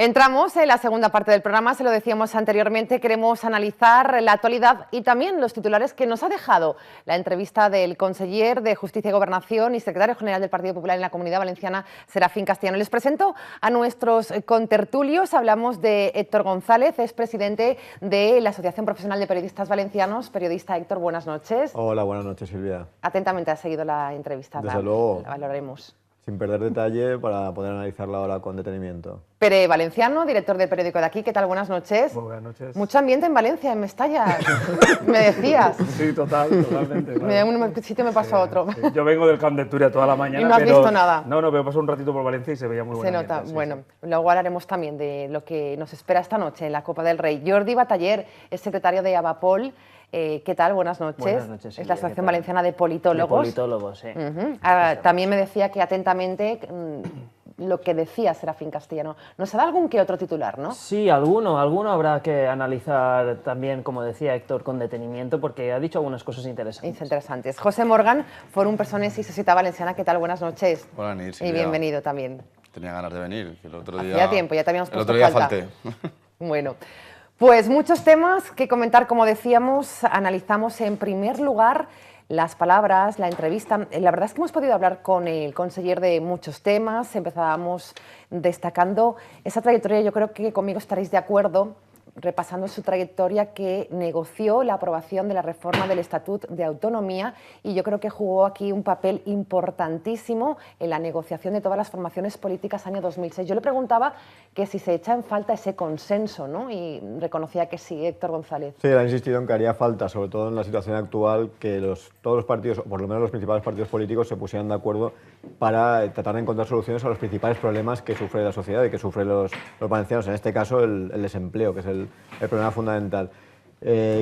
Entramos en la segunda parte del programa, se lo decíamos anteriormente, queremos analizar la actualidad y también los titulares que nos ha dejado la entrevista del conseller de Justicia y Gobernación y secretario general del Partido Popular en la Comunidad Valenciana, Serafín Castellano. Les presento a nuestros contertulios, hablamos de Héctor González, es presidente de la Asociación Profesional de Periodistas Valencianos. Periodista Héctor, buenas noches. Hola, buenas noches, Silvia. Atentamente ha seguido la entrevista. Desde luego. La valoraremos. Sin perder detalle para poder analizarla ahora con detenimiento. Pere Valenciano, director del periódico de aquí, ¿qué tal? Buenas noches. Muy buenas noches. Mucho ambiente en Valencia, en Mestalla, me decías. Sí, totalmente. Claro. De un sitio me paso a otro. Sí. Yo vengo del Camp de Túria toda la mañana. Y no has visto nada. No, pero pasó un ratito por Valencia y se veía muy bueno. Se nota. Bueno, luego hablaremos también de lo que nos espera esta noche en la Copa del Rey. Jordi Bataller es secretario de Abapol. ¿Qué tal? Buenas noches. Buenas noches, Silvia. Es la Asociación Valenciana de Politólogos. De politólogos, sí. También me decía que atentamente lo que decía Serafín Castellano. Nos ha dado algún que otro titular, ¿no? Sí, alguno habrá que analizar también, como decía Héctor, con detenimiento, porque ha dicho algunas cosas interesantes. José Morgan, Fórum Persones y Societat Valenciana. ¿Qué tal? Buenas noches. Buenas noches. Y bienvenido también. Tenía ganas de venir, que el otro día... Hacía tiempo, ya te habíamos puesto El otro día falta. falté. Bueno, pues muchos temas que comentar, como decíamos. Analizamos en primer lugar las palabras, la entrevista. La verdad es que hemos podido hablar con el conseller de muchos temas. Empezábamos destacando esa trayectoria. Yo creo que conmigo estaréis de acuerdo, repasando su trayectoria, que negoció la aprobación de la reforma del Estatut de Autonomía, y yo creo que jugó aquí un papel importantísimo en la negociación de todas las formaciones políticas año 2006. Yo le preguntaba que si se echa en falta ese consenso, ¿no? Y reconocía que sí, Héctor González. Sí, ha insistido en que haría falta, sobre todo en la situación actual, que todos los partidos, o por lo menos los principales partidos políticos, se pusieran de acuerdo para tratar de encontrar soluciones a los principales problemas que sufre la sociedad y que sufren los valencianos. En este caso, el desempleo, que es el problema fundamental.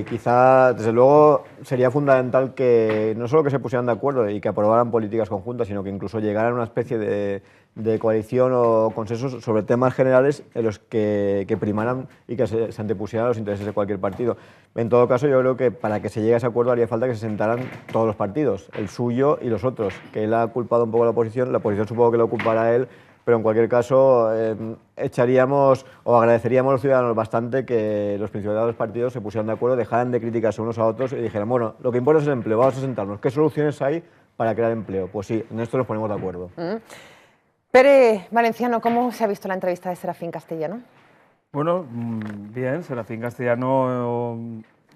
Quizá, desde luego, sería fundamental que no solo que se pusieran de acuerdo y que aprobaran políticas conjuntas, sino que incluso llegaran a una especie de coalición o consensos sobre temas generales en los que primaran y que se antepusieran a los intereses de cualquier partido. En todo caso, yo creo que para que se llegue a ese acuerdo haría falta que se sentaran todos los partidos, el suyo y los otros, que él ha culpado un poco a la oposición supongo que lo culpará a él, pero en cualquier caso echaríamos o agradeceríamos a los ciudadanos bastante que los principales partidos se pusieran de acuerdo, dejaran de criticarse unos a otros y dijeran, bueno, lo que importa es el empleo, vamos a sentarnos, ¿qué soluciones hay para crear empleo? Pues sí, en esto nos ponemos de acuerdo. Pere Valenciano, ¿cómo se ha visto la entrevista de Serafín Castellano? Bueno, bien, Serafín Castellano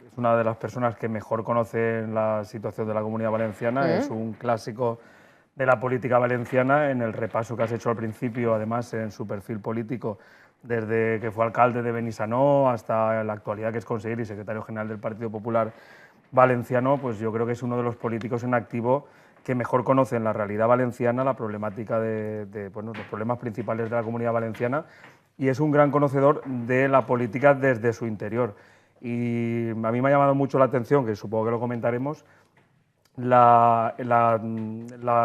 es una de las personas que mejor conocen la situación de la Comunidad Valenciana, es un clásico de la política valenciana. En el repaso que has hecho al principio, además en su perfil político, desde que fue alcalde de Benissanó hasta la actualidad, que es conseller y secretario general del Partido Popular Valenciano, pues yo creo que es uno de los políticos en activo que mejor conocen la realidad valenciana, la problemática los problemas principales de la Comunidad Valenciana, y es un gran conocedor de la política desde su interior. Y a mí me ha llamado mucho la atención, que supongo que lo comentaremos, la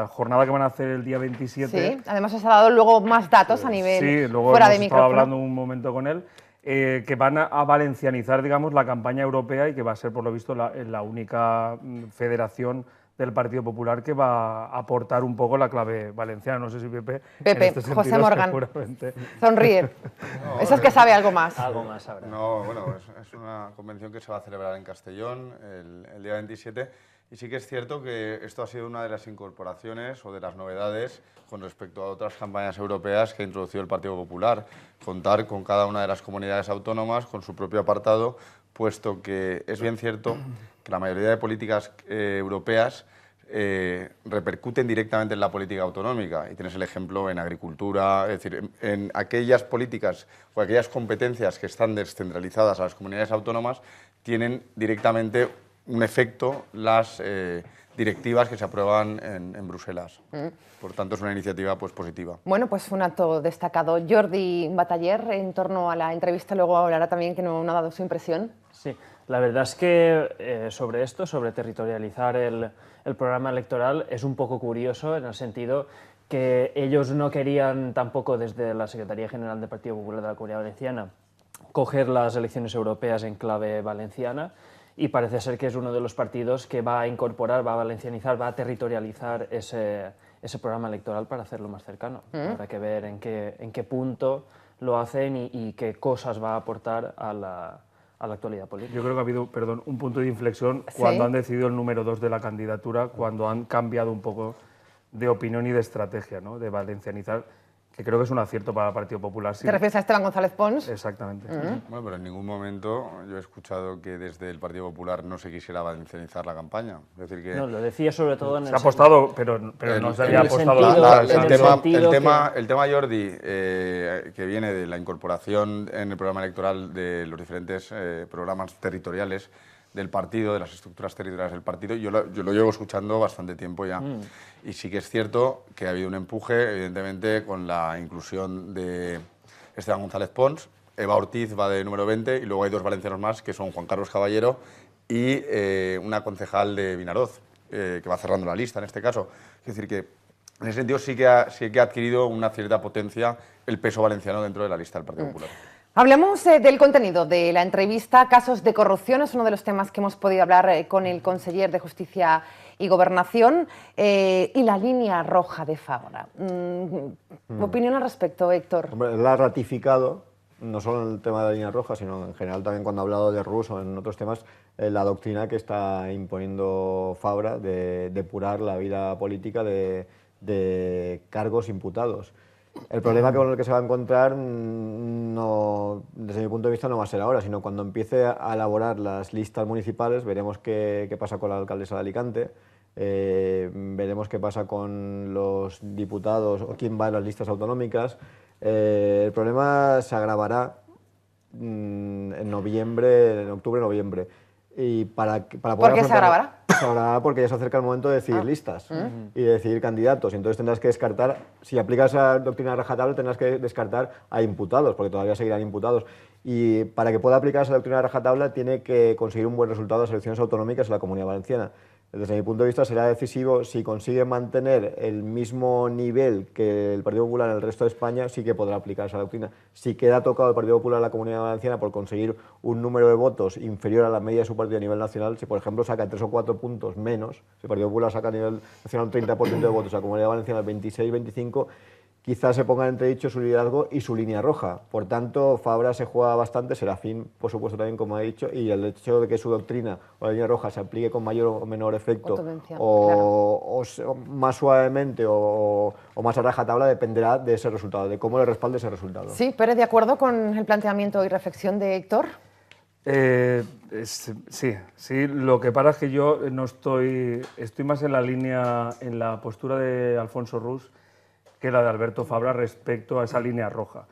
jornada que van a hacer el día 27. Sí, además os ha dado luego más datos a nivel luego fuera de micrófono. estaba hablando un momento con él, que van a valencianizar, digamos, la campaña europea y que va a ser, por lo visto, la única federación del Partido Popular que va a aportar un poco la clave valenciana. No sé si Pepe en este sentido, José Morgan, seguramente sonríe. No, Eso es que sabe algo más. Algo más habrá. No, bueno, es una convención que se va a celebrar en Castellón el día 27. Y sí que es cierto que esto ha sido una de las incorporaciones o de las novedades con respecto a otras campañas europeas que ha introducido el Partido Popular. Contar con cada una de las comunidades autónomas con su propio apartado, puesto que es bien cierto que la mayoría de políticas europeas repercuten directamente en la política autonómica. Y tienes el ejemplo en agricultura, es decir, en aquellas políticas o aquellas competencias que están descentralizadas a las comunidades autónomas, tienen directamente un efecto las directivas que se aprueban en Bruselas. Por tanto, es una iniciativa pues, positiva. Bueno, pues un acto destacado. Jordi Bataller, en torno a la entrevista, luego hablará también, que no ha dado su impresión. Sí, la verdad es que sobre esto, sobre territorializar el programa electoral, es un poco curioso en el sentido que ellos no querían tampoco, desde la Secretaría General del Partido Popular de la Comunidad Valenciana, coger las elecciones europeas en clave valenciana, y parece ser que es uno de los partidos que va a incorporar, va a valencianizar, va a territorializar ese programa electoral para hacerlo más cercano. Habrá que ver en qué punto lo hacen y qué cosas va a aportar a la actualidad política. Yo creo que ha habido, perdón, un punto de inflexión ¿Sí? cuando han decidido el número 2 de la candidatura, cuando han cambiado un poco de opinión y de estrategia, ¿no? De valencianizar, que creo que es un acierto para el Partido Popular. Sí. ¿Te refieres a Esteban González Pons? Exactamente. Bueno, pero en ningún momento yo he escuchado que desde el Partido Popular no se quisiera valencianizar la campaña. Es decir, que No, lo decía sobre todo en el Se ha apostado, pero no se había el apostado sentido- nada. en el sentido el tema Jordi, que viene de la incorporación en el programa electoral de los diferentes programas territoriales del partido, de las estructuras territoriales del partido, yo lo llevo escuchando bastante tiempo ya. Y sí que es cierto que ha habido un empuje, evidentemente, con la inclusión de Esteban González Pons. Eva Ortiz va de número 20 y luego hay dos valencianos más, que son Juan Carlos Caballero y una concejal de Vinaroz, que va cerrando la lista en este caso. Es decir, que en ese sentido sí que ha adquirido una cierta potencia el peso valenciano dentro de la lista del Partido Popular. Hablemos del contenido de la entrevista. Casos de corrupción es uno de los temas que hemos podido hablar con el conseller de Justicia y Gobernación, y la línea roja de Fabra. ¿Opinión al respecto, Héctor? Hombre, él ha ratificado, no solo en el tema de la línea roja, sino en general también cuando ha hablado de Rus o en otros temas, la doctrina que está imponiendo Fabra de depurar la vida política de cargos imputados. El problema con el que se va a encontrar, no, desde mi punto de vista, no va a ser ahora, sino cuando empiece a elaborar las listas municipales. Veremos qué pasa con la alcaldesa de Alicante, veremos qué pasa con los diputados o quién va en las listas autonómicas. El problema se agravará en octubre-noviembre. Y para poder ¿Por qué se agravará? Se agravará porque ya se acerca el momento de decidir listas y de decidir candidatos. Y entonces tendrás que descartar, si aplicas esa doctrina de rajatabla, tendrás que descartar a imputados, porque todavía seguirán imputados. Y para que pueda aplicar esa doctrina de rajatabla, tiene que conseguir un buen resultado en las elecciones autonómicas en la Comunidad Valenciana. Desde mi punto de vista será decisivo si consigue mantener el mismo nivel que el Partido Popular en el resto de España, sí que podrá aplicar esa doctrina. Si queda tocado el Partido Popular en la Comunidad Valenciana por conseguir un número de votos inferior a la media de su partido a nivel nacional, si por ejemplo saca 3 o 4 puntos menos, si el Partido Popular saca a nivel nacional un 30% de votos, a la Comunidad Valenciana 26-25, quizás se ponga en entredicho su liderazgo y su línea roja. Por tanto, Fabra se juega bastante, Serafín, por supuesto, también, como ha dicho, y el hecho de que su doctrina o la línea roja se aplique con mayor o menor efecto, o más suavemente o más a rajatabla, dependerá de ese resultado, de cómo le respalde ese resultado. Sí, Pérez, ¿de acuerdo con el planteamiento y reflexión de Héctor? Sí, lo que pasa es que yo no estoy más en la línea, en la postura de Alfonso Rus, que la de Alberto Fabra respecto a esa línea roja.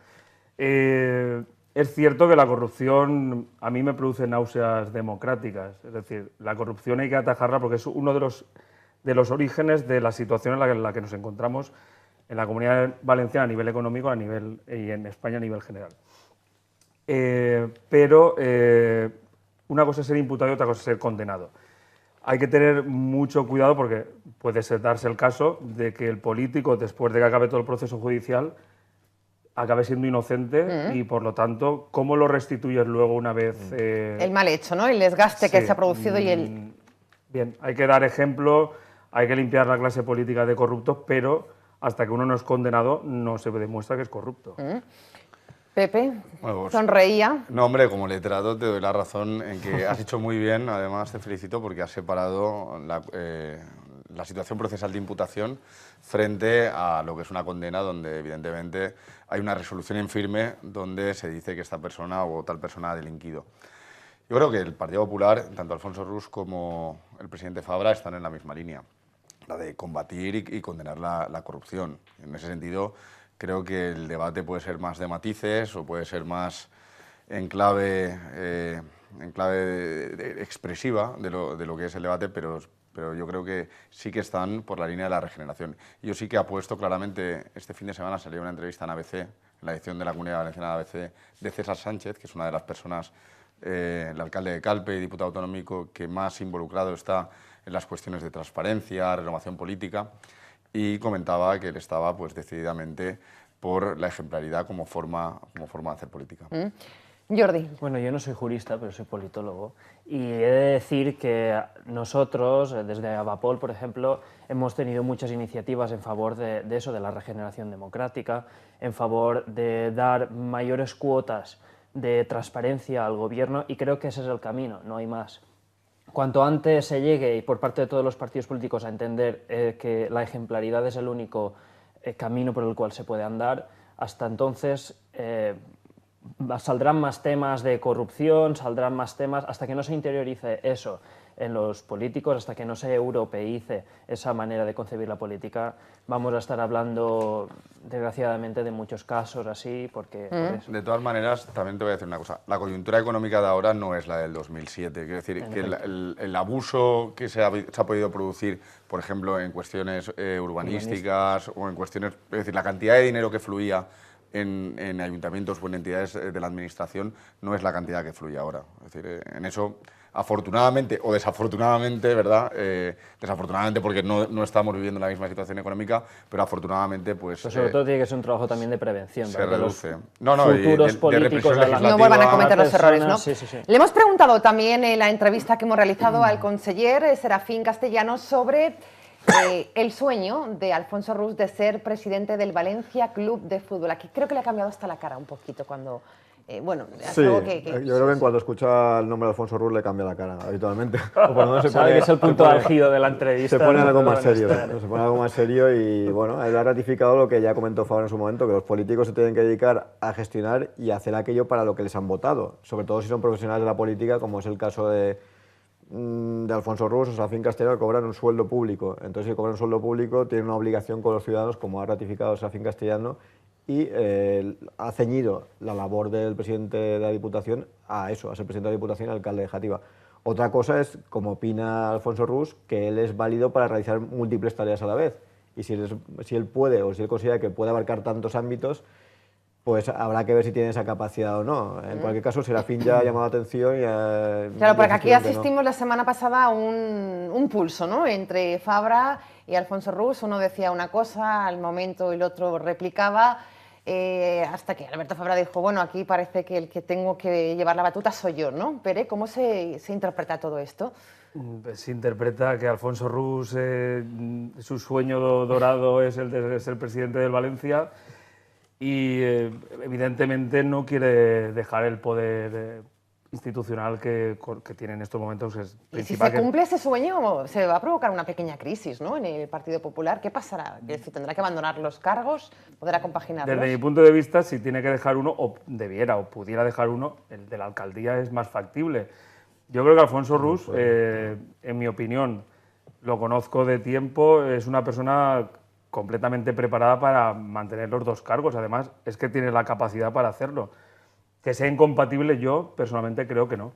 Es cierto que la corrupción a mí me produce náuseas democráticas, es decir, la corrupción hay que atajarla porque es uno de los orígenes de la situación en la que nos encontramos en la Comunidad Valenciana a nivel económico y en España a nivel general. Pero una cosa es ser imputado y otra cosa es ser condenado. Hay que tener mucho cuidado porque puede darse el caso de que el político, después de que acabe todo el proceso judicial, acabe siendo inocente y, por lo tanto, ¿cómo lo restituyes luego una vez...? El mal hecho, ¿no? El desgaste que se ha producido y el... Bien, hay que dar ejemplo, hay que limpiar la clase política de corruptos, pero hasta que uno no es condenado no se demuestra que es corrupto. Pepe, Bueno, pues, sonreía. No, hombre, como letrado te doy la razón en que has hecho muy bien, además te felicito porque has separado la situación procesal de imputación frente a lo que es una condena donde evidentemente hay una resolución en firme donde se dice que esta persona o tal persona ha delinquido. Yo creo que el Partido Popular, tanto Alfonso Rus como el presidente Fabra, están en la misma línea, la de combatir y condenar la corrupción. En ese sentido, creo que el debate puede ser más de matices o puede ser más en clave expresiva de lo que es el debate, pero yo creo que sí que están por la línea de la regeneración. Yo sí que apuesto claramente, este fin de semana salió una entrevista en ABC, en la edición de la Comunidad Valenciana de ABC, de César Sánchez, que es una de las personas, el alcalde de Calpe y diputado autonómico, que más involucrado está en las cuestiones de transparencia, renovación política, y comentaba que él estaba pues decididamente por la ejemplaridad como forma de hacer política. Jordi. Bueno, yo no soy jurista, pero soy politólogo. Y he de decir que nosotros, desde Avapol, por ejemplo, hemos tenido muchas iniciativas en favor de eso, de la regeneración democrática, en favor de dar mayores cuotas de transparencia al gobierno, y creo que ese es el camino, no hay más. Cuanto antes se llegue, y por parte de todos los partidos políticos, a entender que la ejemplaridad es el único camino por el cual se puede andar, hasta entonces saldrán más temas de corrupción, saldrán más temas, hasta que no se interiorice eso en los políticos, hasta que no se europeice esa manera de concebir la política, vamos a estar hablando, desgraciadamente, de muchos casos así, porque... por eso. De todas maneras, también te voy a decir una cosa, la coyuntura económica de ahora no es la del 2007, quiero decir que el abuso que se ha podido producir, por ejemplo, en cuestiones urbanísticas o en cuestiones, es decir, la cantidad de dinero que fluía en ayuntamientos o en entidades de la administración no es la cantidad que fluye ahora. Es decir, en eso, afortunadamente o desafortunadamente, ¿verdad? Desafortunadamente porque no estamos viviendo la misma situación económica, pero afortunadamente, pues... Pero sobre todo tiene que ser un trabajo también de prevención. Se ¿verdad? reduce. Futuros políticos no vuelvan a cometer los errores, ¿no? Sí, sí, sí. Le hemos preguntado también en la entrevista que hemos realizado al conseller Serafín Castellanos sobre el sueño de Alfonso Rus de ser presidente del Valencia Club de Fútbol. Aquí creo que le ha cambiado hasta la cara un poquito cuando... bueno, es Sí, algo que yo creo que en cuanto escucha el nombre de Alfonso Rus le cambia la cara, habitualmente. Sabe que es el punto álgido de la entrevista. Se pone algo ¿no? más serio, se pone algo más serio y bueno, él ha ratificado lo que ya comentó Fabio en su momento, que los políticos se tienen que dedicar a gestionar y a hacer aquello para lo que les han votado, sobre todo si son profesionales de la política, como es el caso de Alfonso Rus o Serafín Castellanos, que cobran un sueldo público. Entonces, si cobran un sueldo público, tienen una obligación con los ciudadanos, como ha ratificado Serafín Castellanos, y ha ceñido la labor del presidente de la Diputación a eso, a ser presidente de la Diputación y alcalde de Játiva. Otra cosa es, como opina Alfonso Rus, que él es válido para realizar múltiples tareas a la vez. Y si él puede, o si él considera que puede abarcar tantos ámbitos, pues habrá que ver si tiene esa capacidad o no. En cualquier caso, Serafín ya ha llamado la atención y claro, porque aquí asistimos la semana pasada a un pulso, ¿no?, entre Fabra y Alfonso Rus. Uno decía una cosa, al momento el otro replicaba, hasta que Alberto Fabra dijo, bueno, aquí parece que el que tengo que llevar la batuta soy yo, ¿no? Pere, ¿cómo se interpreta todo esto? Se interpreta que Alfonso Rus, su sueño dorado es el de ser presidente del Valencia, y evidentemente no quiere dejar el poder institucional que tiene en estos momentos. Es y si se cumple ese sueño, se va a provocar una pequeña crisis, ¿no?, en el Partido Popular. ¿Qué pasará? ¿Tendrá que abandonar los cargos? ¿Podrá compaginarlos? Desde mi punto de vista, si tiene que dejar uno, o debiera, o pudiera dejar uno, el de la alcaldía es más factible. Yo creo que Alfonso Rus, en mi opinión, lo conozco de tiempo, es una persona completamente preparada para mantener los dos cargos. Además, es que tiene la capacidad para hacerlo. Que sea incompatible, yo personalmente creo que no.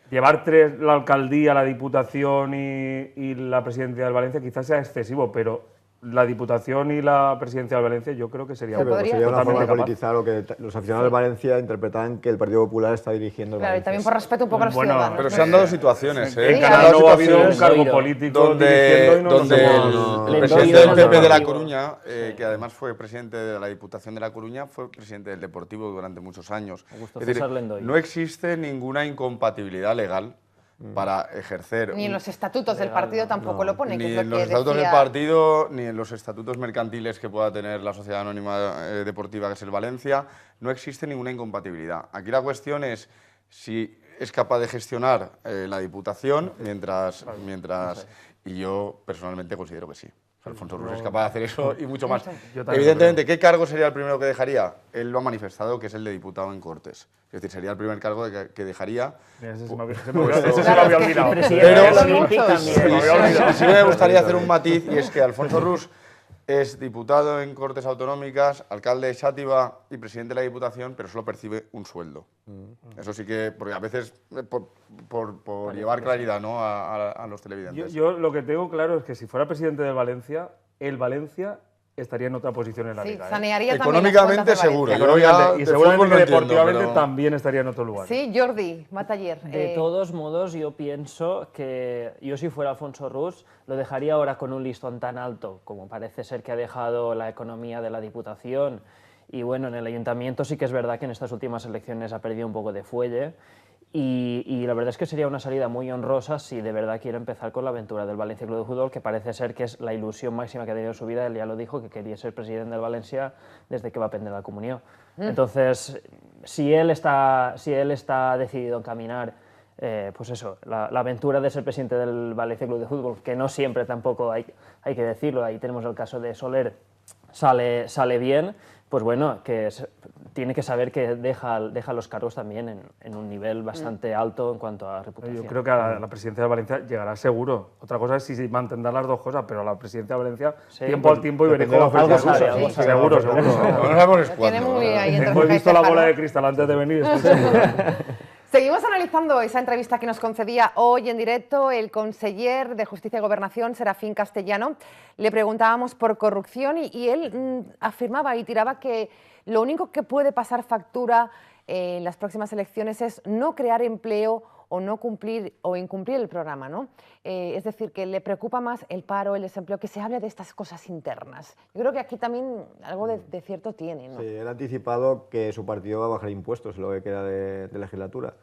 Llevar la alcaldía, la diputación y la presidencia del Valencia quizás sea excesivo, pero la Diputación y la Presidencia de Valencia yo creo que sería sería una forma de capaz. politizar o que los aficionados de Valencia interpretan que el Partido Popular está dirigiendo el Claro, y Valencia. también por respeto un poco a los ciudadanos. Pero se han dado situaciones, En Sí, Canadá no ha habido un situaciones cargo oído. político donde dirigiendo y no nos hemos- el presidente del PP de La Coruña, que además fue presidente de la Diputación de La Coruña, fue presidente del Deportivo durante muchos años. Augusto Es decir, César Lendoy. no existe ninguna incompatibilidad legal para ejercer... Ni en los estatutos del partido tampoco lo pone, que Ni es lo en que los estatutos decía... del partido, ni en los estatutos mercantiles que pueda tener la Sociedad Anónima Deportiva, que es el Valencia, no existe ninguna incompatibilidad. Aquí la cuestión es si es capaz de gestionar la Diputación mientras y yo personalmente considero que sí. Alfonso Rus es capaz de hacer eso y mucho más. Yo también Evidentemente, ¿qué cargo sería el primero que dejaría? Él lo ha manifestado, que es el de diputado en Cortes. Es decir, sería el primer cargo que dejaría. Mira, ese se me había Claro, es que olvidado. presidente Pero- del Olympique también. Sí me gustaría hacer un matiz, y es que Alfonso Rus es diputado en Cortes Autonómicas, alcalde de Xàtiva y presidente de la Diputación, pero solo percibe un sueldo. Eso sí que, porque a veces, por llevar claridad, ¿no?, a los televidentes. Yo lo que tengo claro es que si fuera presidente del Valencia, el Valencia estaría en otra posición en la Sí, liga. sanearía también las Económicamente cuentas de seguro. Valencia. Yo ya Y de seguramente fútbol no que entiendo, deportivamente pero- también estaría en otro lugar. Sí, Jordi Mataller. De todos modos, yo pienso que yo, si fuera Alfonso Rus, lo dejaría ahora con un listón tan alto como parece ser que ha dejado la economía de la Diputación Y bueno, en el ayuntamiento sí que es verdad que en estas últimas elecciones ha perdido un poco de fuelle. Y la verdad es que sería una salida muy honrosa si de verdad quiere empezar con la aventura del Valencia Club de Fútbol, que parece ser que es la ilusión máxima que ha tenido en su vida. Él ya lo dijo, que quería ser presidente del Valencia desde que va a prender la comunión. Entonces, si él está decidido a caminar, pues eso, la aventura de ser presidente del Valencia Club de Fútbol, que no siempre tampoco hay que decirlo, ahí tenemos el caso de Soler, sale bien, pues bueno, tiene que saber que deja los cargos también en un nivel bastante alto en cuanto a reputación. Yo creo que a la presidencia de Valencia llegará seguro. Otra cosa es si mantendrá las dos cosas, pero a la presidencia de Valencia, tiempo al tiempo y veréis cómo algo sabe, seguro. No sabemos Tiene muy ahí entre Hemos ceja y visto la ceja, bola ¿no? de cristal antes de venir. Estoy seguro. Seguimos analizando esa entrevista que nos concedía hoy en directo el conseller de Justicia y Gobernación, Serafín Castellano. Le preguntábamos por corrupción y él afirmaba y tiraba que lo único que puede pasar factura en las próximas elecciones es no crear empleo o no cumplir o incumplir el programa, ¿no? Es decir, que le preocupa más el paro, el desempleo, que se hable de estas cosas internas. Yo creo que aquí también algo de cierto tiene, ¿no? Sí, él ha anticipado que su partido va a bajar impuestos en lo que queda de legislatura.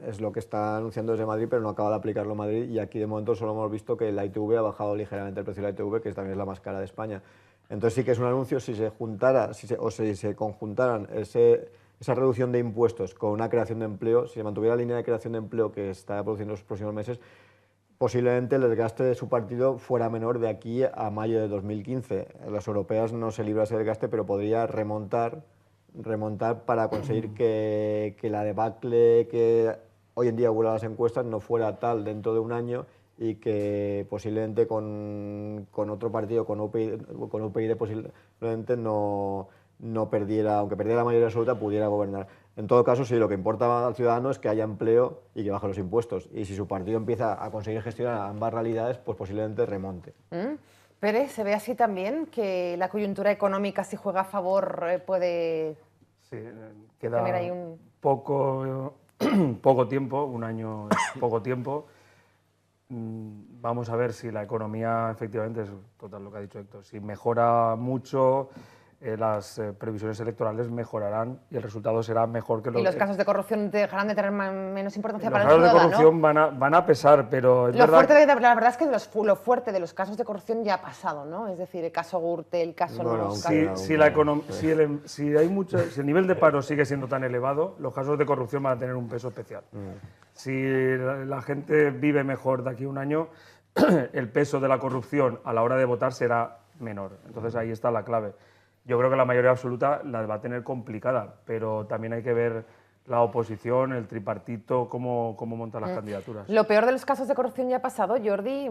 Es lo que está anunciando desde Madrid, pero no acaba de aplicarlo en Madrid, y aquí de momento solo hemos visto que la ITV ha bajado ligeramente el precio de la ITV, que también es la más cara de España. Entonces sí que es un anuncio. Si se juntara, si se conjuntaran esa reducción de impuestos con una creación de empleo, si se mantuviera la línea de creación de empleo que está produciendo en los próximos meses, posiblemente el desgaste de su partido fuera menor de aquí a mayo de 2015. Las europeas no se libra ese desgaste, pero podría remontar para conseguir que la debacle que hoy en día huele a las encuestas no fuera tal dentro de un año, y que posiblemente con otro partido, con UPyD posiblemente no perdiera, aunque perdiera la mayoría absoluta, pudiera gobernar. En todo caso, sí, lo que importa al ciudadano es que haya empleo y que bajen los impuestos. Y si su partido empieza a conseguir gestionar ambas realidades, pues posiblemente remonte. Pérez, ¿se ve así también, que la coyuntura económica, si juega a favor, puede queda tener ahí un... poco tiempo, un año es poco tiempo. Vamos a ver si la economía, efectivamente, es total lo que ha dicho Héctor, si mejora mucho, las previsiones electorales mejorarán y el resultado será mejor que lo que... Y los casos de corrupción dejarán de tener menos importancia los para el casos de ciudadano, corrupción van a pesar, pero es verdad... La verdad es que lo fuerte de los casos de corrupción ya ha pasado, ¿no? Es decir, el caso Gürtel, el caso... Si el nivel de paro sigue siendo tan elevado, los casos de corrupción van a tener un peso especial. Si la gente vive mejor de aquí a un año, el peso de la corrupción a la hora de votar será menor. Entonces ahí está la clave. Yo creo que la mayoría absoluta la va a tener complicada, pero también hay que ver la oposición, el tripartito, cómo montan las candidaturas. Lo peor de los casos de corrupción ya ha pasado, Jordi.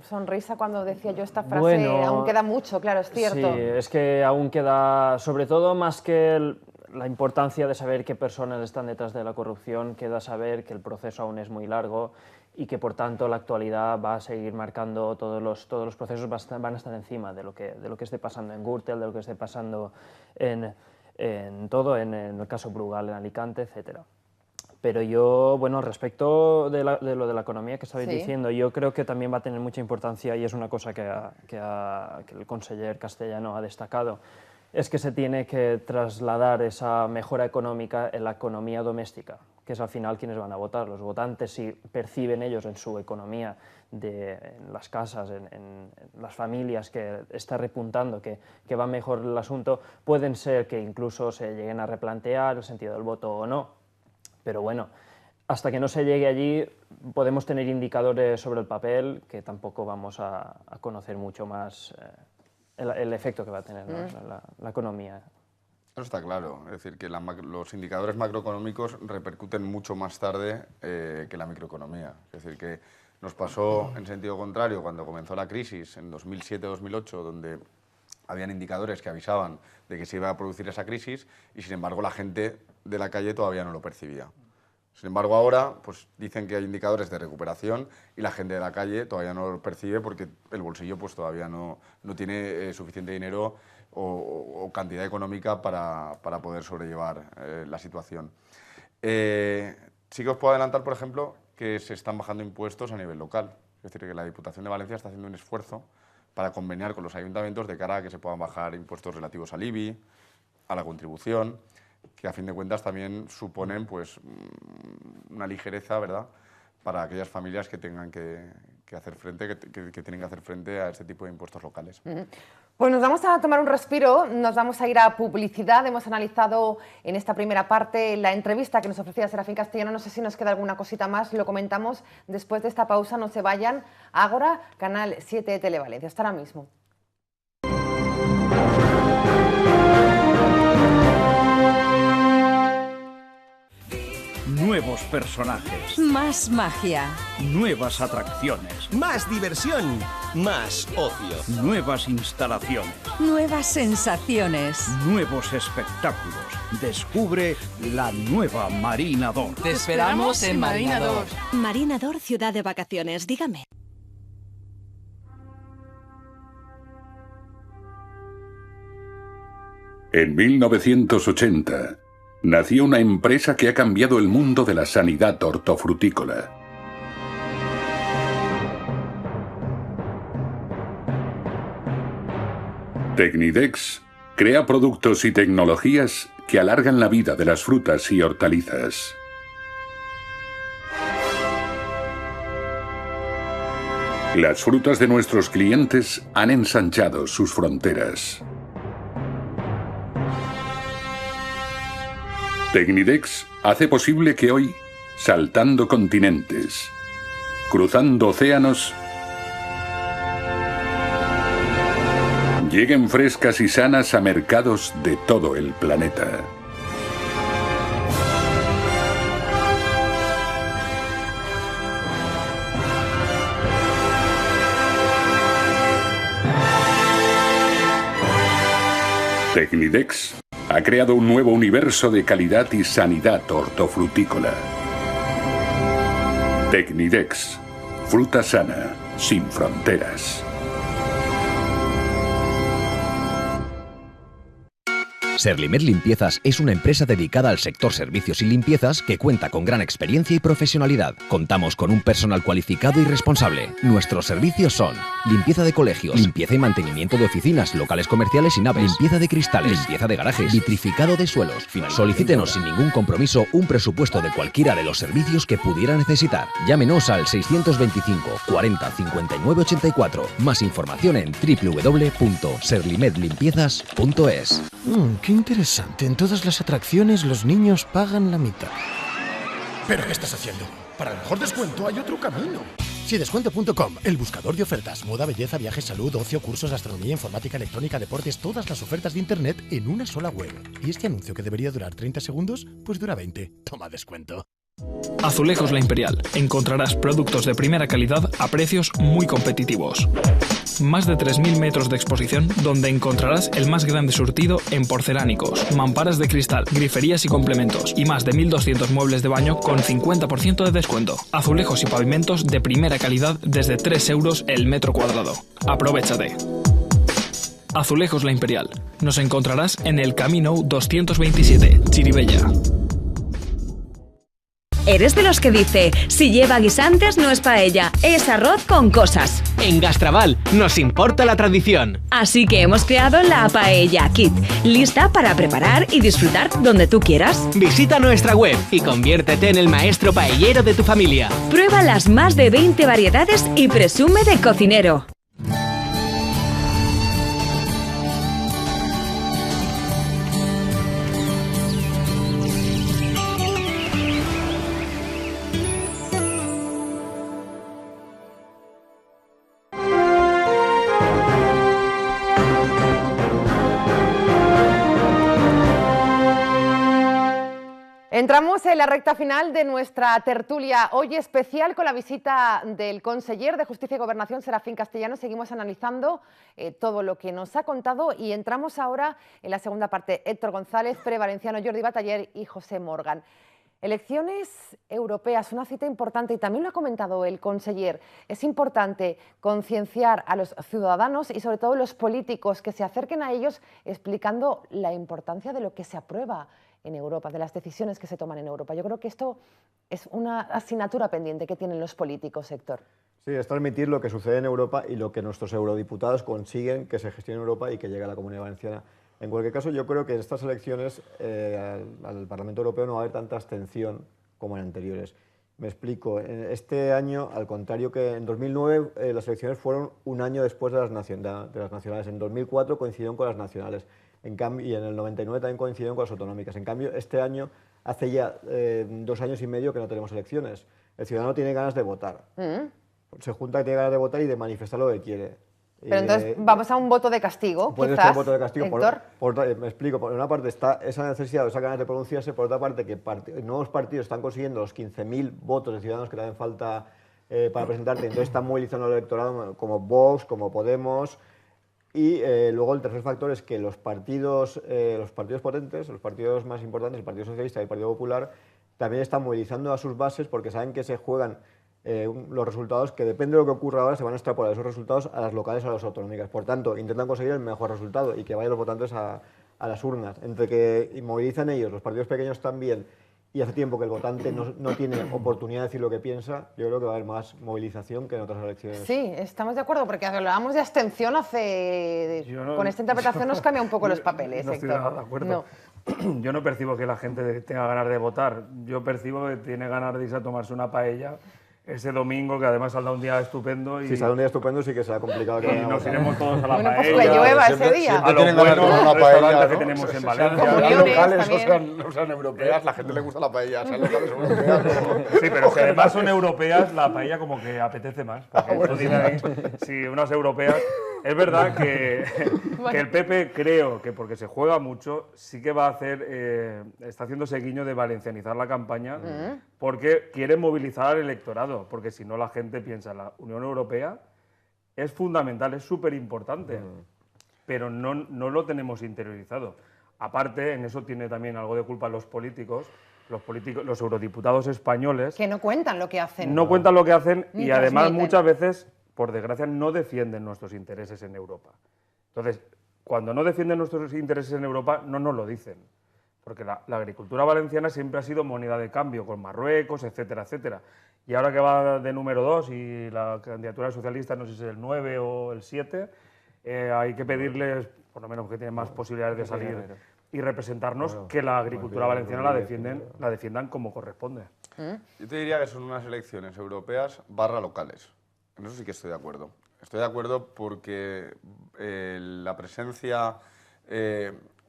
Sonrisa cuando decía yo esta frase. Bueno, aún queda mucho, claro, es cierto. Sí, es que aún queda, sobre todo más que la importancia de saber qué personas están detrás de la corrupción, queda saber que el proceso aún es muy largo y que por tanto la actualidad va a seguir marcando todos los procesos, van a estar encima de lo que esté pasando en Gürtel, de lo que esté pasando en el caso Brugal en Alicante, etcétera. Pero yo, bueno, respecto de lo de la economía que estabais diciendo, yo creo que también va a tener mucha importancia, y es una cosa que el conseller Castellano ha destacado, es que se tiene que trasladar esa mejora económica en la economía doméstica, que es al final quienes van a votar. Los votantes, si perciben ellos en su economía, en las casas, en las familias, que está repuntando, que va mejor el asunto, pueden ser que incluso se lleguen a replantear el sentido del voto o no. Pero bueno, hasta que no se llegue allí podemos tener indicadores sobre el papel que tampoco vamos a conocer mucho más el efecto que va a tener, ¿no? la economía. Eso está claro, es decir, que los indicadores macroeconómicos repercuten mucho más tarde que la microeconomía. Es decir, que nos pasó en sentido contrario cuando comenzó la crisis en 2007-2008, donde habían indicadores que avisaban de que se iba a producir esa crisis y, sin embargo, la gente de la calle todavía no lo percibía. Sin embargo, ahora pues, dicen que hay indicadores de recuperación y la gente de la calle todavía no lo percibe porque el bolsillo pues, todavía no tiene suficiente dinero o cantidad económica para poder sobrellevar la situación. Sí que os puedo adelantar, por ejemplo, que se están bajando impuestos a nivel local. Es decir, que la Diputación de Valencia está haciendo un esfuerzo para conveniar con los ayuntamientos de cara a que se puedan bajar impuestos relativos al IBI, a la contribución, que a fin de cuentas también suponen pues, una ligereza, ¿verdad?, para aquellas familias que tengan que hacer frente, que tienen que hacer frente a este tipo de impuestos locales. Pues nos vamos a tomar un respiro, nos vamos a ir a publicidad. Hemos analizado en esta primera parte la entrevista que nos ofrecía Serafín Castellano. No sé si nos queda alguna cosita más, lo comentamos después de esta pausa. No se vayan. Ágora, Canal 7 de Televalencia. Hasta ahora mismo. Nuevos personajes, Más magia, nuevas atracciones, Más diversión, más ocio. nuevas instalaciones, nuevas sensaciones. nuevos espectáculos. Descubre la nueva Marina Dor. Te esperamos en Marina Dor. Marina Dor, ciudad de vacaciones, dígame. En 1980, nació una empresa que ha cambiado el mundo de la sanidad hortofrutícola. Tecnidex crea productos y tecnologías que alargan la vida de las frutas y hortalizas. Las frutas de nuestros clientes han ensanchado sus fronteras. Tecnidex hace posible que hoy, saltando continentes, cruzando océanos, lleguen frescas y sanas a mercados de todo el planeta. Tecnidex ha creado un nuevo universo de calidad y sanidad hortofrutícola. Tecnidex, fruta sana, sin fronteras. Serlimed Limpiezas es una empresa dedicada al sector servicios y limpiezas que cuenta con gran experiencia y profesionalidad. Contamos con un personal cualificado y responsable. Nuestros servicios son limpieza de colegios, limpieza y mantenimiento de oficinas, locales comerciales y naves, limpieza de cristales, limpieza de garajes, vitrificado de suelos. Solicítenos sin ningún compromiso un presupuesto de cualquiera de los servicios que pudiera necesitar. Llámenos al 625 40 59 84. Más información en www.serlimedlimpiezas.es. Qué interesante. En todas las atracciones los niños pagan la mitad. ¿Pero qué estás haciendo? Para el mejor descuento hay otro camino. Sí, descuento.com, el buscador de ofertas. Moda, belleza, viajes, salud, ocio, cursos, gastronomía, informática, electrónica, deportes, todas las ofertas de internet en una sola web. ¿Y este anuncio que debería durar 30 segundos? Pues dura 20. Toma descuento. Azulejos La Imperial. Encontrarás productos de primera calidad a precios muy competitivos. Más de 3.000 metros de exposición donde encontrarás el más grande surtido en porcelánicos, mamparas de cristal, griferías y complementos y más de 1.200 muebles de baño con 50% de descuento. Azulejos y pavimentos de primera calidad desde 3 euros el metro cuadrado. ¡Aprovéchate! Azulejos La Imperial. Nos encontrarás en el Camino 227, Chiribella. ¿Eres de los que dice, si lleva guisantes no es paella, es arroz con cosas? En Gastrabal nos importa la tradición. Así que hemos creado la Paella Kit, lista para preparar y disfrutar donde tú quieras. Visita nuestra web y conviértete en el maestro paellero de tu familia. Prueba las más de 20 variedades y presume de cocinero. Entramos en la recta final de nuestra tertulia, hoy especial con la visita del conseller de Justicia y Gobernación, Serafín Castellano. Seguimos analizando todo lo que nos ha contado y entramos ahora en la segunda parte. Héctor González, Pere Valenciano, Jordi Bataller y José Morgan. Elecciones europeas, una cita importante y también lo ha comentado el conseller. Es importante concienciar a los ciudadanos y sobre todo los políticos que se acerquen a ellos explicando la importancia de lo que se aprueba en Europa, de las decisiones que se toman en Europa. Yo creo que esto es una asignatura pendiente que tienen los políticos, Héctor. Sí, es transmitir lo que sucede en Europa y lo que nuestros eurodiputados consiguen que se gestione en Europa y que llegue a la Comunidad Valenciana En cualquier caso, yo creo que en estas elecciones al Parlamento Europeo no va a haber tanta abstención como en anteriores. Me explico. Este año, al contrario que en 2009, las elecciones fueron un año después de las nacionales. En 2004 coincidieron con las nacionales. En cambio, y en el 99 también coincidieron con las autonómicas. En cambio, este año hace ya 2 años y medio que no tenemos elecciones. El ciudadano tiene ganas de votar. Se junta que tiene ganas de votar y de manifestar lo que quiere. Pero entonces vamos a un voto de castigo, puede quizás, ser un voto de castigo. Héctor. Me explico. Por una parte está esa necesidad o esa ganas de pronunciarse, por otra parte que nuevos partidos están consiguiendo los 15.000 votos de ciudadanos que le hacen falta para presentarte, entonces están movilizando al electorado como Vox, como Podemos, y luego el tercer factor es que los partidos potentes, los partidos más importantes, el Partido Socialista y el Partido Popular, también están movilizando a sus bases porque saben que se juegan los resultados, que depende de lo que ocurra ahora, se van a extrapolar esos resultados a las locales o a las autonómicas. Por tanto, intentan conseguir el mejor resultado y que vayan los votantes a las urnas. Entre que movilizan ellos, los partidos pequeños también, y hace tiempo que el votante no tiene oportunidad de decir lo que piensa, yo creo que va a haber más movilización que en otras elecciones. Sí, estamos de acuerdo, porque hablábamos de abstención con esta interpretación nos cambia un poco los papeles, no estoy nada de acuerdo. Yo no percibo que la gente tenga ganas de votar, yo percibo que tiene ganas de irse a tomarse una paella ese domingo, que además saldrá un día estupendo. Y, si sale un día estupendo, sí que será complicado. Y nos iremos todos a la paella. Pues que llueva ese día. A los buenos restaurantes que tenemos en Valencia. Sean locales o sean europeas, la gente le gusta la paella. Sean locales o europeas. Sí, pero si además son europeas, la paella como que apetece más. Si unas europeas... Es verdad que el PP, creo que porque se juega mucho, sí que va a hacer, está haciendo ese guiño de valencianizar la campaña, porque quiere movilizar al electorado, porque si no la gente piensa, la Unión Europea es fundamental, es súper importante, pero no lo tenemos interiorizado. Aparte, en eso tiene también algo de culpa los políticos, los eurodiputados españoles. Que no cuentan lo que hacen. No cuentan lo que hacen y además transmiten. Muchas veces, por desgracia, no defienden nuestros intereses en Europa. Entonces, cuando no defienden nuestros intereses en Europa, no nos lo dicen. Porque la agricultura valenciana siempre ha sido moneda de cambio con Marruecos, etcétera, etcétera. Y ahora que va de número 2 y la candidatura socialista, no sé si es el 9 o el 7, hay que pedirles, por lo menos que tienen más posibilidades de salir y representarnos, que la agricultura valenciana la defiendan como corresponde. Yo te diría que son unas elecciones europeas / locales. En eso sí que estoy de acuerdo. Estoy de acuerdo porque la presencia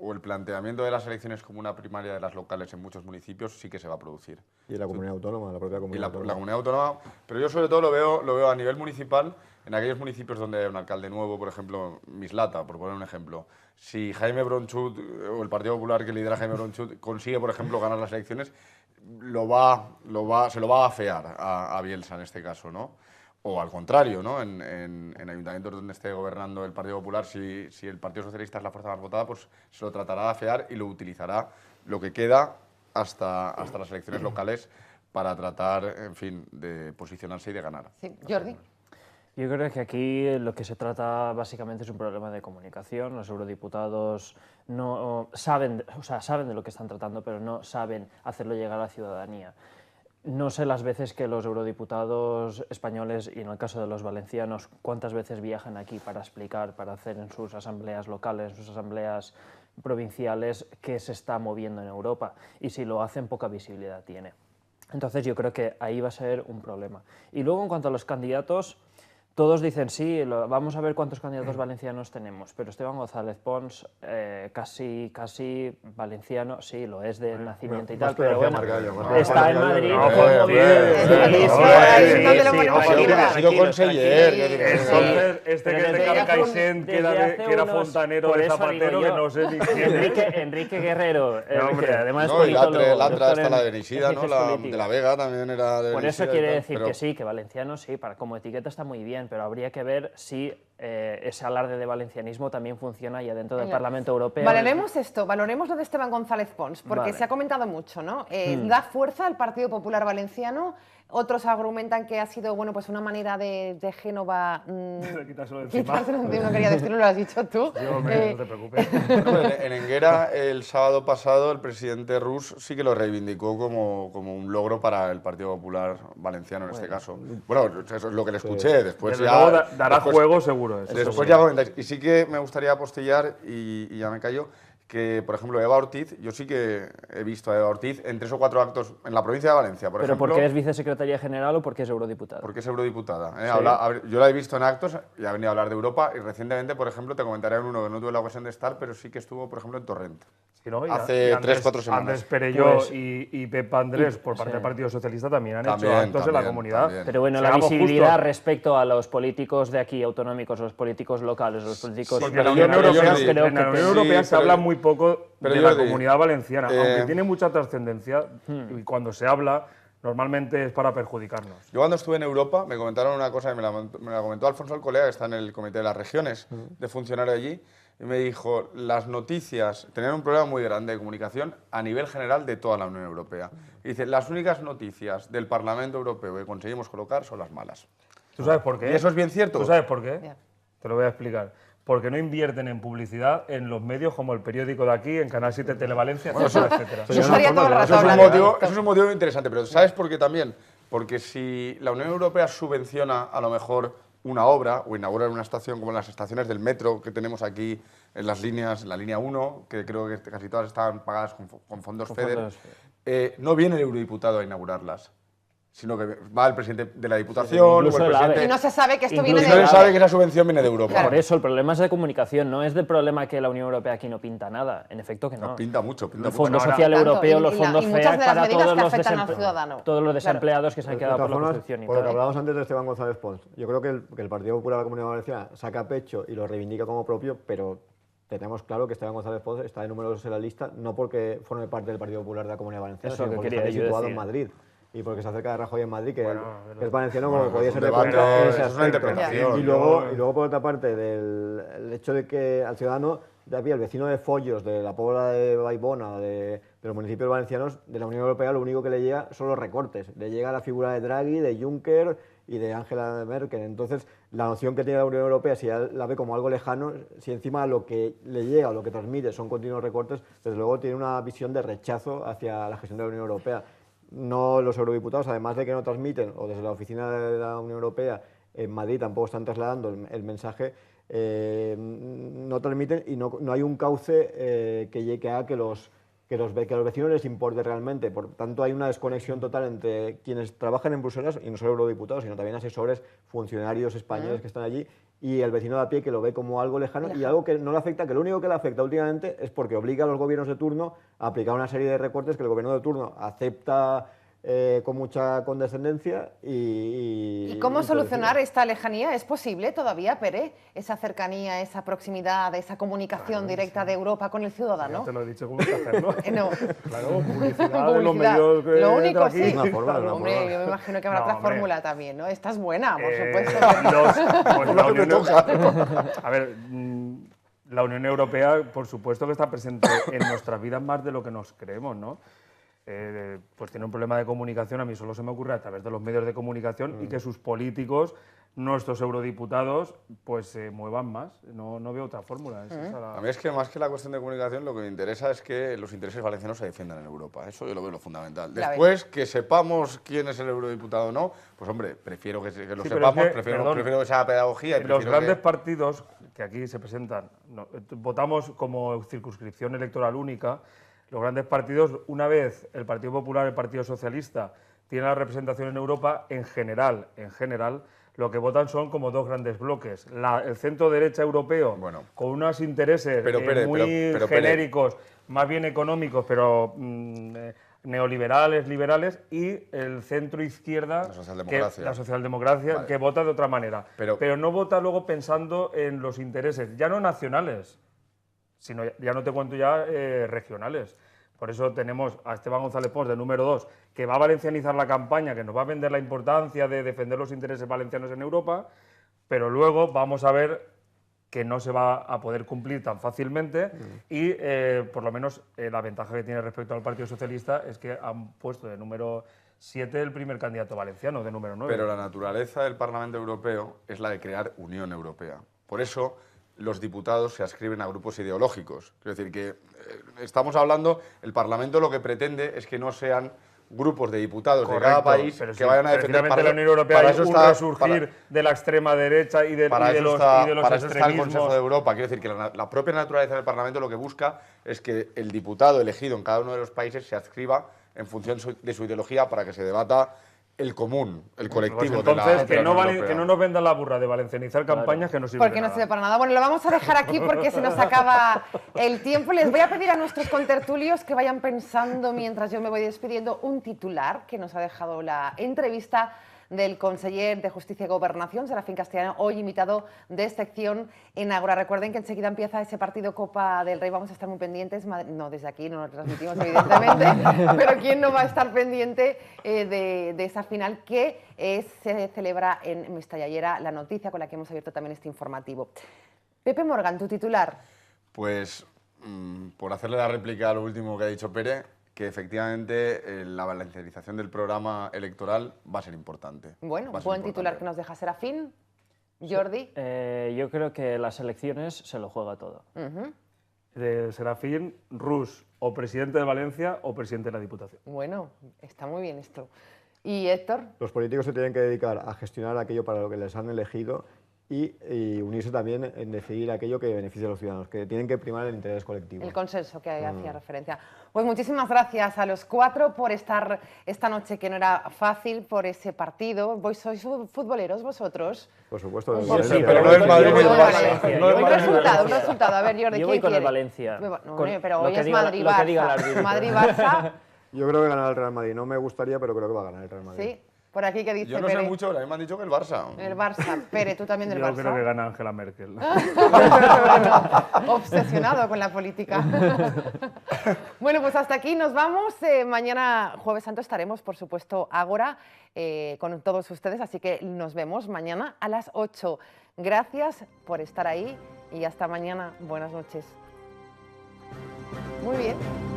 o el planteamiento de las elecciones como una primaria de las locales en muchos municipios sí que se va a producir. Y la comunidad autónoma, la propia comunidad autónoma. La comunidad autónoma, pero yo sobre todo lo veo a nivel municipal, en aquellos municipios donde hay un alcalde nuevo, por ejemplo, Mislata, por poner un ejemplo. Si Jaime Bronchut o el Partido Popular que lidera Jaime Bronchut consigue, por ejemplo, ganar las elecciones, se lo va a afear a Bielsa en este caso, ¿no? O al contrario, ¿no? En ayuntamientos donde esté gobernando el Partido Popular, si el Partido Socialista es la fuerza más votada, pues se lo tratará de afear y lo utilizará lo que queda hasta las elecciones locales para tratar, en fin, de posicionarse y de ganar. Sí, Jordi. Yo creo que aquí lo que se trata básicamente es un problema de comunicación. Los eurodiputados no saben de lo que están tratando, pero no saben hacerlo llegar a la ciudadanía. No sé las veces que los eurodiputados españoles, y en el caso de los valencianos, cuántas veces viajan aquí para explicar, para hacer en sus asambleas locales, en sus asambleas provinciales, qué se está moviendo en Europa. Y si lo hacen, poca visibilidad tiene. Entonces yo creo que ahí va a ser un problema. Y luego, en cuanto a los candidatos, todos dicen, sí, vamos a ver cuántos candidatos valencianos tenemos, pero Esteban González Pons, casi valenciano, sí, lo es de nacimiento y tal, pero bueno, está en Madrid. Ha sido conseller. Entonces, este que es de Carcaixent, que era fontanero de Zapatero, que no sé ni quién es. Enrique Guerrero, que además es politólogo. L'altra está la de Nisida, ¿no? La de la Vega también era de Por eso quiere decir que sí, que valenciano sí, como etiqueta está muy bien, pero habría que ver si ese alarde de valencianismo también funciona ya dentro del Parlamento Europeo. Valoremos esto, valoremos lo de Esteban González Pons, porque se ha comentado mucho, ¿no? Da fuerza al Partido Popular Valenciano. Otros argumentan que ha sido pues una manera de Génova quitárselo de encima. No quería decirlo, lo has dicho tú. No te preocupes. En Enguera, el sábado pasado, el presidente Rus sí que lo reivindicó como un logro para el Partido Popular Valenciano en este caso. Bueno, eso es lo que le escuché. Después dará juego seguro. seguro. Después ya comentáis. Y sí que me gustaría apostillar, y ya me callo, que, por ejemplo, Eva Ortiz, yo sí que he visto a Eva Ortiz en 3 o 4 actos en la provincia de Valencia, por ejemplo. ¿Pero porque es vicesecretaria general o porque es eurodiputada? Porque es eurodiputada. Sí. Yo la he visto en actos y ha venido a hablar de Europa, y recientemente, por ejemplo, te comentaré en uno que no tuve la ocasión de estar, pero sí que estuvo, por ejemplo, en Torrent. Sí, ¿no? Hace 3 o 4 semanas. Andrés Perelló y Pepa Andrés, por parte del Partido Socialista, también han hecho actos en la comunidad. Pero bueno, la visibilidad respecto a los políticos de aquí, autonómicos, los políticos locales, los políticos... Porque en la Unión Europea se habla muy poco de la Comunidad Valenciana, aunque tiene mucha trascendencia, y cuando se habla, normalmente es para perjudicarnos. Yo cuando estuve en Europa me comentaron una cosa, y me la comentó Alfonso el colega, que está en el Comité de las Regiones, de funcionario allí, y me dijo, las noticias tenían un problema muy grande de comunicación a nivel general de toda la Unión Europea. Y dice, las únicas noticias del Parlamento Europeo que conseguimos colocar son las malas. ¿Tú sabes por qué? ¿Y eso es bien cierto? ¿Tú sabes por qué? Te lo voy a explicar. Porque no invierten en publicidad en los medios como El Periódico de aquí, en Canal 7 Televalencia, etcétera. Eso es un motivo interesante, pero ¿sabes por qué también? Porque si la Unión Europea subvenciona a lo mejor una obra o inaugura una estación como las estaciones del metro que tenemos aquí en las líneas, la línea 1, que creo que casi todas están pagadas con fondos FEDER, no viene el eurodiputado a inaugurarlas, sino que va el presidente de la Diputación o el presidente... Y no se sabe que esto viene de Europa. No se sabe que esa subvención viene de Europa. Claro. Por eso el problema es de comunicación, no es del problema que la Unión Europea aquí no pinta nada. En efecto que no. Pinta mucho. El Fondo Social Europeo, los fondos FEAC para todos los desempleados que se han quedado por la construcción. Por lo que hablábamos antes de Esteban González Pons, yo creo que el Partido Popular de la Comunidad Valenciana saca pecho y lo reivindica como propio, pero tenemos claro que Esteban González Pons está de número 2 en la lista, no porque forme parte del Partido Popular de la Comunidad Valenciana, sino porque está situado en Madrid. Y porque se acerca de Rajoy en Madrid, que es valenciano como podía ser de contra. Es una interpretación. Y luego, por otra parte, el hecho de que al ciudadano de aquí, el vecino de Follos, de la Pobla de Baibona, de los municipios valencianos, de la Unión Europea, lo único que le llega son los recortes. Le llega la figura de Draghi, de Juncker y de Angela Merkel. Entonces, la noción que tiene la Unión Europea, si ya la ve como algo lejano, si encima lo que le llega o lo que transmite son continuos recortes, desde luego tiene una visión de rechazo hacia la gestión de la Unión Europea. No, los eurodiputados, además de que no transmiten, o desde la oficina de la Unión Europea en Madrid tampoco están trasladando el mensaje, no transmiten y no hay un cauce que haga que los vecinos les importe realmente. Por tanto, hay una desconexión total entre quienes trabajan en Bruselas, y no solo eurodiputados, sino también asesores, funcionarios españoles que están allí, y el vecino de a pie que lo ve como algo lejano y algo que no le afecta, que lo único que le afecta últimamente es porque obliga a los gobiernos de turno a aplicar una serie de recortes que el gobierno de turno acepta con mucha condescendencia. ¿Y cómo solucionar esta lejanía? ¿Es posible todavía, Pere, esa cercanía, esa proximidad, esa comunicación directa de Europa con el ciudadano? Ya te lo he dicho, ¿cómo hay que hacerlo? No. Claro, publicidad de los medios lo único, aquí. sí. Hombre, yo me imagino que habrá otra fórmula también, ¿no? Esta es buena, por supuesto. A ver, la Unión Europea, por supuesto que está presente en nuestras vidas más de lo que nos creemos, ¿no? Pues tiene un problema de comunicación, a mí solo se me ocurre a través de los medios de comunicación y que sus políticos, nuestros eurodiputados, pues se muevan más. No veo otra fórmula. A mí es que más que la cuestión de comunicación, lo que me interesa es que los intereses valencianos se defiendan en Europa. Eso yo lo veo lo fundamental. Después, que sepamos quién es el eurodiputado o no, pues hombre, prefiero que lo sepamos, prefiero que sea pedagogía. Los grandes partidos que aquí se presentan, votamos como circunscripción electoral única. Los grandes partidos, una vez el Partido Popular y el Partido Socialista tienen la representación en Europa, en general, lo que votan son como dos grandes bloques. El centro-derecha europeo, con unos intereses muy genéricos, más bien económicos, pero neoliberales, liberales, y el centro-izquierda, la socialdemocracia, que vota de otra manera. Pero no vota luego pensando en los intereses, ya no nacionales, sino ya no te cuento ya regionales. Por eso tenemos a Esteban González Pons de número 2, que va a valencianizar la campaña, que nos va a vender la importancia de defender los intereses valencianos en Europa, pero luego vamos a ver que no se va a poder cumplir tan fácilmente y por lo menos la ventaja que tiene respecto al Partido Socialista es que han puesto de número 7 el primer candidato valenciano, de número 9. Pero la naturaleza del Parlamento Europeo es la de crear Unión Europea. Por eso los diputados se adscriben a grupos ideológicos. Es decir, que estamos hablando, el Parlamento lo que pretende es que no sean grupos de diputados Correcto, de cada país pero que vayan a defender. Para la Unión Europea hay un resurgir de la extrema derecha y de los extremismos. Para eso está el Consejo de Europa. Quiero decir que la propia naturaleza del Parlamento lo que busca es que el diputado elegido en cada uno de los países se adscriba en función de su ideología para que se debata el común, el colectivo. Pues entonces, que no nos vendan la burra de valencianizar campañas que no sirven porque no sirve para nada. Bueno, lo vamos a dejar aquí porque se nos acaba el tiempo. Les voy a pedir a nuestros contertulios que vayan pensando mientras yo me voy despidiendo un titular que nos ha dejado la entrevista del conseller de Justicia y Gobernación, Serafín Castellano, hoy invitado de sección en Ágora. Recuerden que enseguida empieza ese partido Copa del Rey, vamos a estar muy pendientes, no desde aquí, no lo transmitimos evidentemente, pero ¿quién no va a estar pendiente de esa final que se celebra en Mestalla? La noticia con la que hemos abierto también este informativo. Pepe Morgan, tu titular. Pues, por hacerle la réplica a lo último que ha dicho Pere, que efectivamente la valencianización del programa electoral va a ser importante. Bueno, buen titular que nos deja Serafín. Jordi. Yo creo que las elecciones se lo juega todo. De Serafín, Rus, o presidente de Valencia o presidente de la Diputación. Bueno, está muy bien esto. ¿Y Héctor? Los políticos se tienen que dedicar a gestionar aquello para lo que les han elegido y unirse también en decidir aquello que beneficie a los ciudadanos, que tienen que primar el interés colectivo. El consenso que hacía referencia. Pues muchísimas gracias a los cuatro por estar esta noche, que no era fácil, por ese partido. ¿Sois futboleros vosotros? Por supuesto. Sí, pero no es Madrid. Un resultado. A ver, Jordi, yo voy con el Valencia. Pero hoy es Madrid-Barça. Madrid-Barça. Yo creo que ganará el Real Madrid. No me gustaría, pero creo que va a ganar el Real Madrid. Sí. Por aquí, ¿qué dice Yo no Pere? sé mucho, pero a mí me han dicho que el Barça. El Barça. Pere, ¿tú también del Barça? Yo creo que gana Angela Merkel. Obsesionado con la política. Bueno, pues hasta aquí nos vamos. Mañana, Jueves Santo, estaremos, por supuesto, Ágora con todos ustedes, así que nos vemos mañana a las 8. Gracias por estar ahí y hasta mañana. Buenas noches. Muy bien.